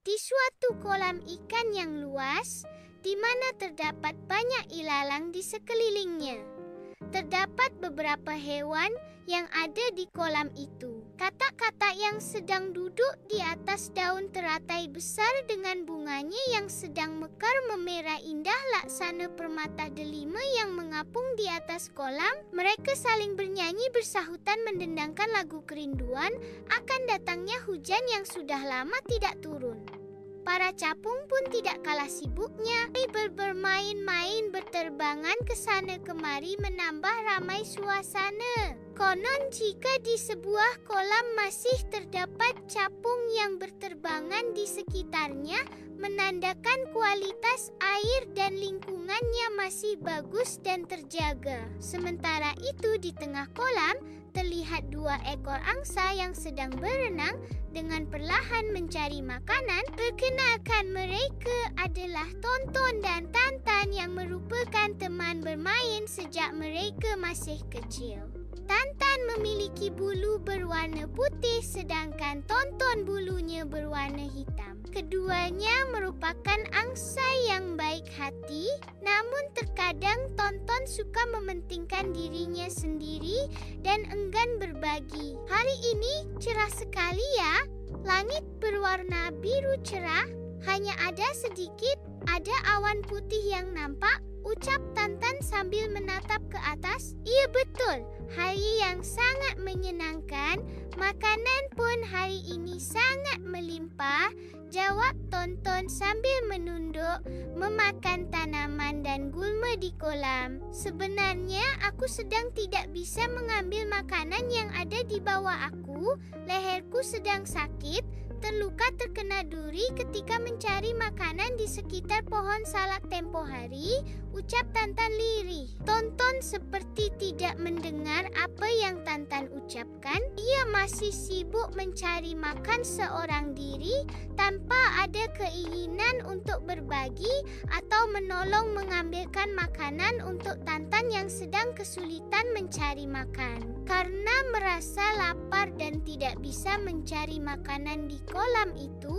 Di suatu kolam ikan yang luas, di mana terdapat banyak ilalang di sekelilingnya. Terdapat beberapa hewan yang ada di kolam itu. Katak-katak yang sedang duduk di atas daun teratai besar dengan bunganya yang sedang mekar memerah indah laksana permata delima yang mengapung di atas kolam. Mereka saling bernyanyi bersahutan mendendangkan lagu kerinduan akan datangnya hujan yang sudah lama tidak turun. Para capung pun tidak kalah sibuknya bermain-main berterbangan ke sana kemari menambah ramai suasana. Konon jika di sebuah kolam masih terdapat capung yang berterbangan di sekitarnya, menandakan kualitas air dan lingkungannya masih bagus dan terjaga. Sementara itu di tengah kolam, terlihat 2 ekor angsa yang sedang berenang dengan perlahan mencari makanan. Perkenalkan, mereka adalah Tonton dan Tantan yang merupakan teman bermain sejak mereka masih kecil. Tantan memiliki bulu berwarna putih sedangkan Tonton bulunya berwarna hitam. Keduanya merupakan angsa yang baik hati, namun terkadang Tonton suka mementingkan dirinya sendiri dan enggan berbagi. Hari ini cerah sekali ya, langit berwarna biru cerah, hanya ada awan putih yang nampak, ucap Tantan sambil menatap ke atas. Iya betul, hari yang sangat menyenangkan, makanan pun hari ini sangat melimpah, jawab Tonton sambil menunduk memakan tanaman dan gulma di kolam. Sebenarnya aku sedang tidak bisa mengambil makanan yang ada di bawah aku. Leherku sedang sakit, terluka terkena duri ketika mencari makanan di sekitar pohon salak tempo hari, ucap Tantan lirih. Tonton seperti tidak mendengar apa yang Tantan ucapkan. Ia masih sibuk mencari makan seorang diri tanpa ada keinginan untuk berbagi atau menolong mengambilkan makanan untuk Tantan yang sedang kesulitan mencari makan. Karena merasa lapar dan tidak bisa mencari makanan di kolam itu,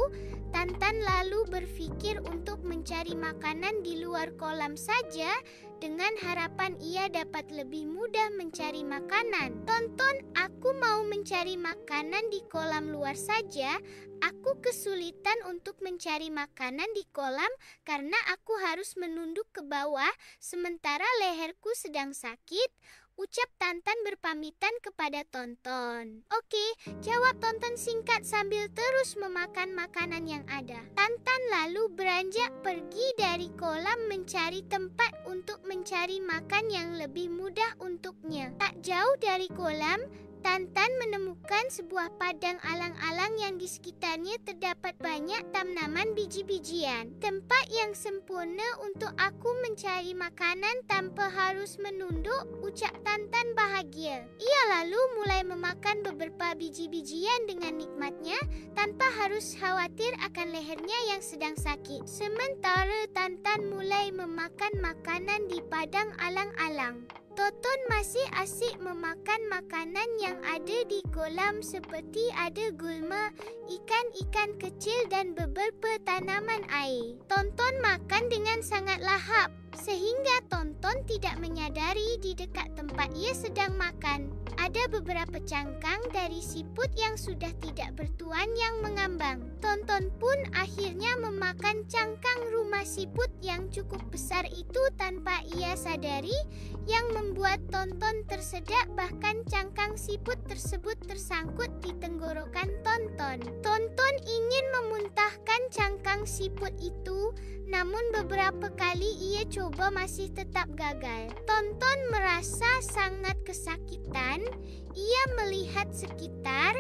Tantan lalu berpikir untuk mencari makanan di luar kolam saja dengan harapan ia dapat lebih mudah mencari makanan. Tonton, aku mau mencari makanan di kolam luar saja. Aku kesulitan untuk mencari makanan di kolam karena aku harus menunduk ke bawah sementara leherku sedang sakit, ucap Tantan berpamitan kepada Tonton. Oke, jawab Tonton singkat sambil terus memakan makanan yang ada. Tantan lalu beranjak pergi dari kolam mencari tempat untuk mencari makan yang lebih mudah untuknya. Tak jauh dari kolam, Tantan menemukan sebuah padang alang-alang yang di sekitarnya terdapat banyak tanaman biji-bijian. Tempat yang sempurna untuk aku mencari makanan tanpa harus menunduk, ucap Tantan bahagia. Ia lalu mulai memakan beberapa biji-bijian dengan nikmatnya tanpa harus khawatir akan lehernya yang sedang sakit. Sementara Tantan mulai memakan makanan di padang alang-alang, Tonton masih asyik memakan makanan yang ada di kolam seperti ada gulma, ikan-ikan kecil dan beberapa tanaman air. Tonton makan dengan sangat lahap sehingga Tonton tidak menyadari di dekat tempat ia sedang makan ada beberapa cangkang dari siput yang sudah tidak bertuan yang mengambang. Tonton pun akhirnya memakan cangkang rumah siput yang cukup besar itu tanpa ia sadari, yang membuat Tonton tersedak bahkan cangkang siput tersebut tersangkut di tenggorokan Tonton. Tonton ingin memuntahkan cangkang siput itu, namun beberapa kali ia coba masih tetap gagal. Tonton merasa sangat kesakitan. Ia melihat sekitar,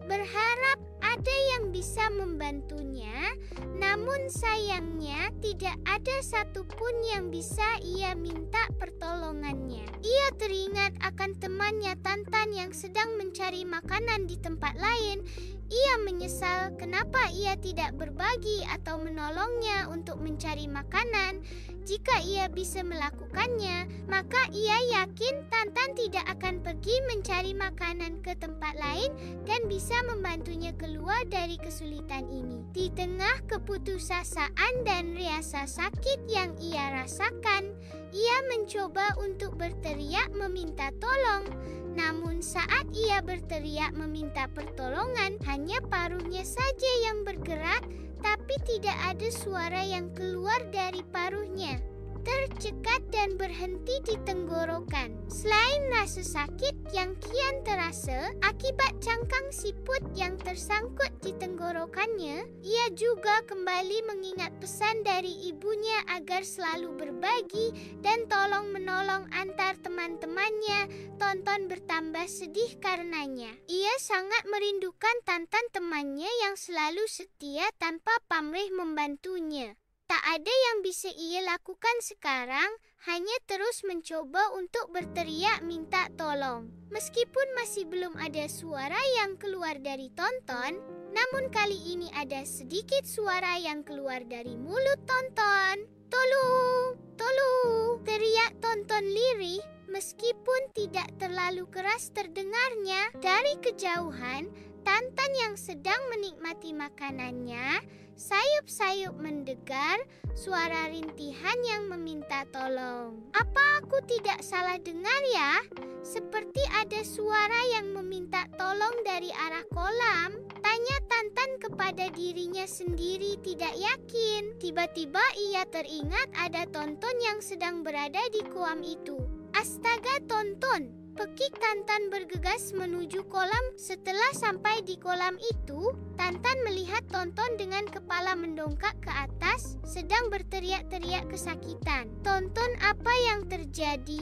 berharap ada yang bisa membantunya, namun sayangnya tidak ada satupun yang bisa ia minta pertolongannya. Ia teringat akan temannya Tantan yang sedang mencari makanan di tempat lain. Ia menyesal kenapa ia tidak berbagi atau menolongnya untuk mencari makanan. Jika ia bisa melakukannya, maka ia yakin Tantan tidak akan pergi mencari makanan ke tempat lain dan bisa membantunya keluar dari kesulitan ini. Di tengah keputusasaan dan rasa sakit yang ia rasakan, ia mencoba untuk berteriak meminta tolong. Namun saat ia berteriak meminta pertolongan, hanya paruhnya saja yang bergerak, tapi tidak ada suara yang keluar dari paruhnya. Tercekat dan berhenti di tenggorokan. Selain rasa sakit yang kian terasa akibat cangkang siput yang tersangkut di tenggorokannya, ia juga kembali mengingat pesan dari ibunya agar selalu berbagi dan tolong-menolong antar teman-temannya. Tonton bertambah sedih karenanya. Ia sangat merindukan Tantan temannya yang selalu setia tanpa pamrih membantunya. Tak ada yang bisa ia lakukan sekarang, hanya terus mencoba untuk berteriak minta tolong. Meskipun masih belum ada suara yang keluar dari Tonton, namun kali ini ada sedikit suara yang keluar dari mulut Tonton. Tolong! Tolong! Teriak Tonton lirih, meskipun tidak terlalu keras terdengarnya. Dari kejauhan, Tantan yang sedang menikmati makanannya, sayup-sayup mendengar suara rintihan yang meminta tolong. Apa aku tidak salah dengar ya? Seperti ada suara yang meminta tolong dari arah kolam. Tanya Tantan kepada dirinya sendiri tidak yakin. Tiba-tiba ia teringat ada Tonton yang sedang berada di kolam itu. Astaga Tonton! Pekik Tantan bergegas menuju kolam. Setelah sampai di kolam itu, Tantan melihat Tonton dengan kepala mendongak ke atas, sedang berteriak-teriak kesakitan. Tonton, apa yang terjadi?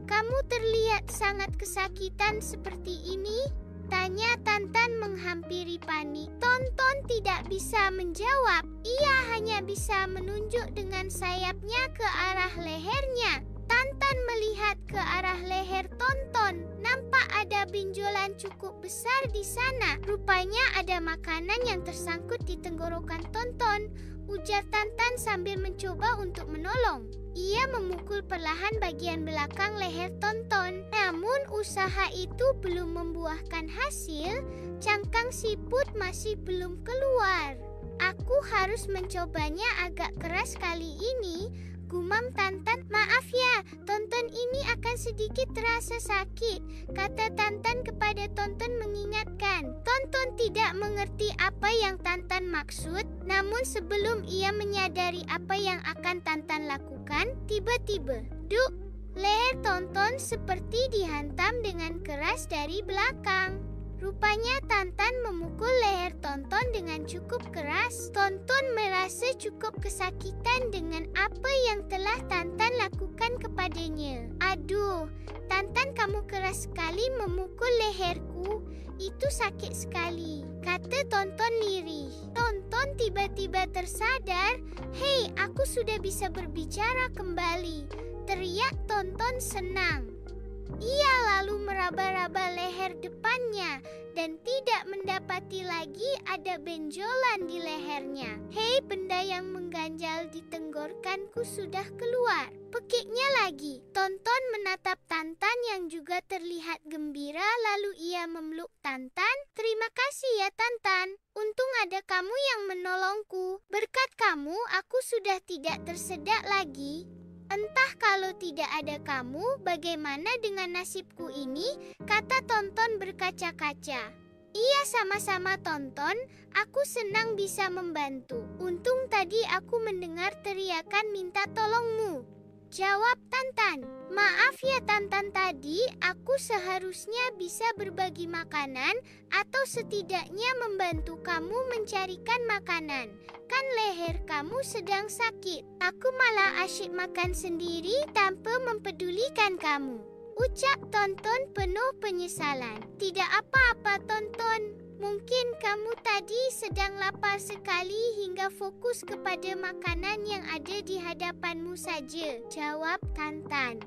Kamu terlihat sangat kesakitan seperti ini? Tanya Tantan menghampiri panik. Tonton tidak bisa menjawab. Ia hanya bisa menunjuk dengan sayapnya ke arah lehernya. Tantan melihat ke arah leher Tonton. Nampak ada benjolan cukup besar di sana. Rupanya ada makanan yang tersangkut di tenggorokan Tonton. Ujar Tantan sambil mencoba untuk menolong. Ia memukul perlahan bagian belakang leher Tonton. Namun usaha itu belum membuahkan hasil. Cangkang siput masih belum keluar. Aku harus mencobanya agak keras kali ini. Gumam Tantan. Maaf ya, Tonton ini akan sedikit terasa sakit, kata Tantan kepada Tonton mengingatkan. Tonton tidak mengerti apa yang Tantan maksud, namun sebelum ia menyadari apa yang akan Tantan lakukan, tiba-tiba, duk, leher Tonton seperti dihantam dengan keras dari belakang. Rupanya Tantan memukul leher Tonton dengan cukup keras. Tonton merasa cukup kesakitan dengan apa yang telah Tantan lakukan kepadanya. Aduh, Tantan kamu keras sekali memukul leherku. Itu sakit sekali, kata Tonton lirih. Tonton tiba-tiba tersadar. Hei, aku sudah bisa berbicara kembali. Teriak Tonton senang. Ia lalu meraba-raba leher depannya dan tidak mendapati lagi ada benjolan di lehernya. Hei, benda yang mengganjal di tenggorokanku sudah keluar. Pekiknya lagi. Tonton menatap Tantan yang juga terlihat gembira lalu ia memeluk Tantan. Terima kasih ya Tantan. Untung ada kamu yang menolongku. Berkat kamu aku sudah tidak tersedak lagi. Entah kalau tidak ada kamu, bagaimana dengan nasibku ini? Kata Tonton berkaca-kaca. Iya, sama-sama Tonton, aku senang bisa membantu. Untung tadi aku mendengar teriakan minta tolongmu. Jawab Tantan. Maaf ya Tantan, tadi aku seharusnya bisa berbagi makanan atau setidaknya membantu kamu mencarikan makanan. Kan leher kamu sedang sakit. Aku malah asyik makan sendiri tanpa mempedulikan kamu. Ucap Tonton penuh penyesalan. Tidak apa-apa Tonton. Mungkin kamu tadi sedang lapar sekali hingga fokus kepada makanan yang ada di hadapanmu saja. Jawab Tantan.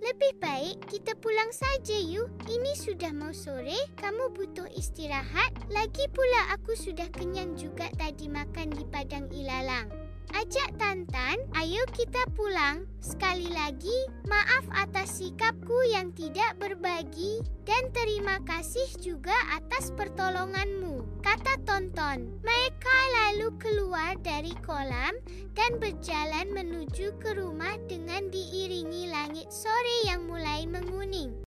Lebih baik kita pulang saja yuk. Ini sudah mau sore, kamu butuh istirahat. Lagi pula aku sudah kenyang juga tadi makan di padang ilalang. Ajak Tantan, ayo kita pulang. Sekali lagi, maaf atas sikapku yang tidak berbagi dan terima kasih juga atas pertolonganmu, kata Tonton. Mereka lalu keluar dari kolam dan berjalan menuju ke rumah dengan diiringi langit sore yang mulai menguning.